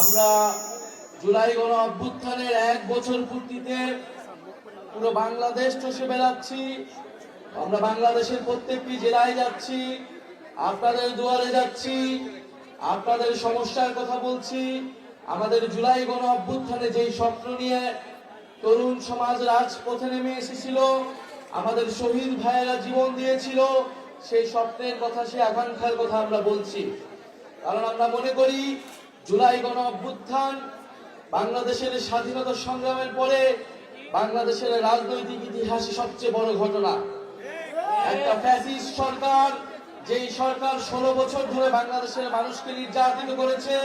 আমরা জুলাই গণ অভ্যুত্থানের 1 বছর পূর্তিতে পুরো বাংলাদেশ চষে বেড়াচ্ছি। আমরা বাংলাদেশের প্রত্যেকটি জেলায় যাচ্ছি, আপনাদের দুয়ারে যাচ্ছি, আপনাদের সমস্যার কথা বলছি। আমাদের জুলাই গণ অভ্যুত্থানে যেই স্বপ্ন নিয়ে তরুণ সমাজ রাজপথে নেমে এসেছিল, আমাদের শহীদ ভাইয়েরা জীবন দিয়েছিল, সেই স্বপ্নের কথা, সেই আকাঙ্ক্ষার কথা আমরা বলছি। কারণ আমরা মনে করি জুলাই গণ অভ্যুত্থান বাংলাদেশের স্বাধীনতা সংগ্রামের পরে বাংলাদেশের রাজনৈতিক ইতিহাসে সবচেয়ে বড় ঘটনা। একটা ফ্যাসিস্ট সরকার, যেই সরকার 16 বছর ধরে বাংলাদেশের মানুষকে নির্যাতিত করেছে,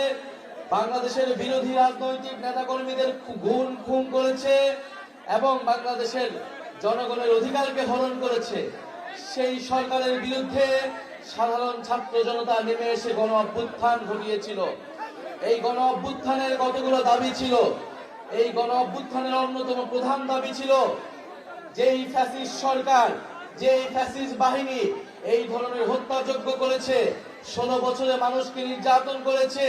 বাংলাদেশের বিরোধী রাজনৈতিক নেতাকর্মীদের খুন করেছে এবং বাংলাদেশের জনগণের অধিকারকে হরণ করেছে, সেই সরকারের বিরুদ্ধে সাধারণ ছাত্র জনতা নেমে এসে গণ অভ্যুত্থান ঘটিয়েছিল। এই গণ অভ্যুত্থানের কতগুলো দাবি ছিল। এই গণ অভ্যুত্থানের অন্যতম প্রধান দাবি ছিল, যেই ফ্যাসিস্ট সরকার, যেই ফ্যাসিস্ট বাহিনী এই ধরনের হত্যাযজ্ঞ করেছে, 16 বছরে মানুষকে নির্যাতন করেছে,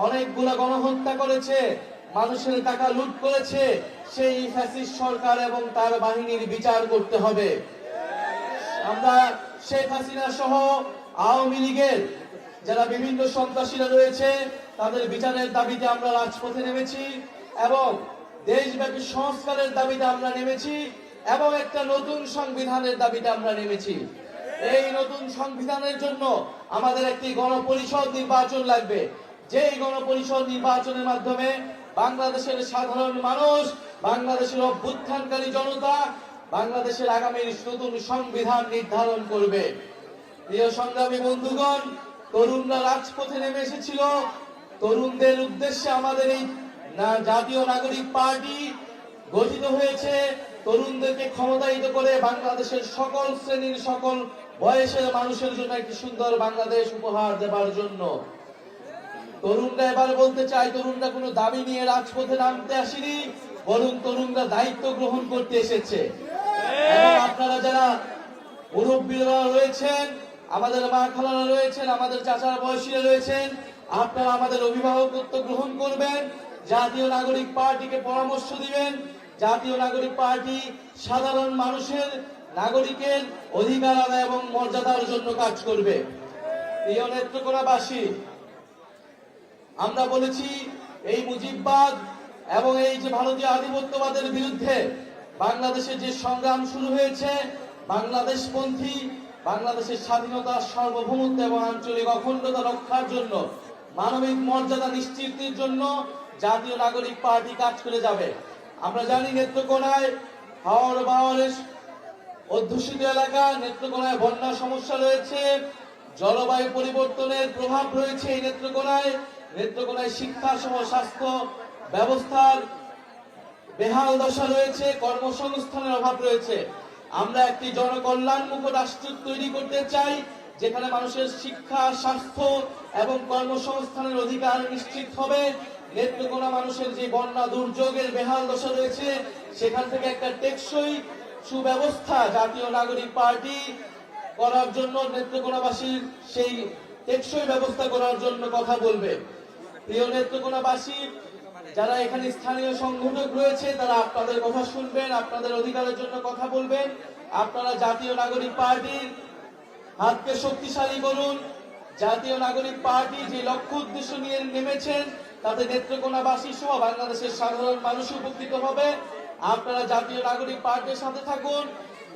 অনেকগুলো গণহত্যা করেছে, মানুষের টাকা লুট করেছে, সেই ফ্যাসিস্ট সরকার এবং তার বাহিনীর বিচার করতে হবে। আমরা শেখ হাসিনা সহ আওয়ামী লীগের যারা বিভিন্ন সন্ত্রাসীরা রয়েছে তাদের বিচারের দাবিতে আমরা রাজপথে নেমেছি এবং দেশব্যাপী সংস্কারের দাবিতে আমরা নেমেছি এবং একটা নতুন সংবিধানের দাবিতে আমরা নেমেছি। এই নতুন সংবিধানের জন্য আমাদের একটি গণপরিষদ নির্বাচন লাগবে, যেই গণপরিষদ নির্বাচনের মাধ্যমে বাংলাদেশের সাধারণ মানুষ, বাংলাদেশের অভ্যুত্থানকারী জনতা বাংলাদেশের আগামী নতুন সংবিধান নির্ধারণ করবে। প্রিয় সংগ্রামী বন্ধুগণ, তরুণরা রাজপথে নেমে এসেছিল। তরুণদের উদ্দেশ্যে আমাদের এই জাতীয় নাগরিক পার্টি গঠিত হয়েছে, তরুণদেরকে ক্ষমতায়িত করে বাংলাদেশের সকল শ্রেণীর, সকল বয়সের মানুষের জন্য একটি সুন্দর বাংলাদেশ উপহার দেবার জন্য। তরুণরা এবার বলতে চাই, তরুণরা কোনো দাবি নিয়ে রাজপথে নামতে আসেনি, বরং তরুণরা দায়িত্ব গ্রহণ করতে এসেছে। এবং আপনারা যারা মুরব্বীরা রয়েছেন, আমাদের মা খালারা রয়েছেন, আমাদের চাচার বয়সীরা রয়েছেন, আপনারা আমাদের অভিভাবকত্ব গ্রহণ করবেন, জাতীয় নাগরিক পার্টিকে পরামর্শ দিবেন। জাতীয় নাগরিক পার্টি সাধারণ মানুষের, নাগরিকের অধিকার আদায় এবং মর্যাদার জন্য কাজ করবে। প্রিয় নেত্রকোনাবাসী, আমরা বলেছি এই মুজিববাদ এবং এই যে ভারতীয় আধিপত্যবাদের বিরুদ্ধে বাংলাদেশে যে সংগ্রাম শুরু হয়েছে, বাংলাদেশপন্থী, বাংলাদেশের স্বাধীনতা, সার্বভৌমত্ব এবং আঞ্চলিক অখণ্ডতা রক্ষার জন্য, মানবিক মর্যাদা নিশ্চিতের জন্য জাতীয় নাগরিক পার্টি কাজ করে যাবে। আমরা জানি নেত্রকোনায় হাওর বাওয়ারের অধ্যুষিত এলাকা, নেত্রকোনায় বন্যা সমস্যা রয়েছে, জলবায়ু পরিবর্তনের প্রভাব রয়েছে এই নেত্রকোনায়। নেত্রকোনায় শিক্ষা সহ স্বাস্থ্য ব্যবস্থার বেহাল দশা রয়েছে, কর্মসংস্থানের অভাব রয়েছে। আমরা একটি জনকল্যাণমুখ রাষ্ট্র তৈরি করতে চাই, যেখানে মানুষের শিক্ষা, স্বাস্থ্য এবং কর্মসংস্থানের অধিকার নিশ্চিত হবে। নেত্রকোনা মানুষের যে বন্যা দুর্যোগের বেহাল দশা রয়েছে, সেখান থেকে একটা টেকসই সুব্যবস্থা জাতীয় নাগরিক পার্টি করার জন্য, নেত্রকোনাবাসীর সেই টেকসই ব্যবস্থা করার জন্য কথা বলবে। প্রিয় নেত্রকোনাবাসী, যারা এখানে স্থানীয় সংগঠক রয়েছে তারা আপনাদের কথা শুনবেন, আপনাদের অধিকারের জন্য কথা বলবেন। আপনারা জাতীয় নাগরিক পার্টির হাতকে শক্তিশালী করুন। জাতীয় নাগরিক পার্টি যে লক্ষ্য উদ্দেশ্য নিয়ে নেমেছেন, তাতে নেত্রকোনাবাসী সহ বাংলাদেশের সাধারণ মানুষ উপকৃত হবে। আপনারা জাতীয় নাগরিক পার্টির সাথে থাকুন।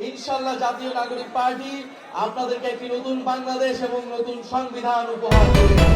ইনশাআল্লাহ জাতীয় নাগরিক পার্টি আপনাদেরকে একটি নতুন বাংলাদেশ এবং নতুন সংবিধান উপহার দেবে।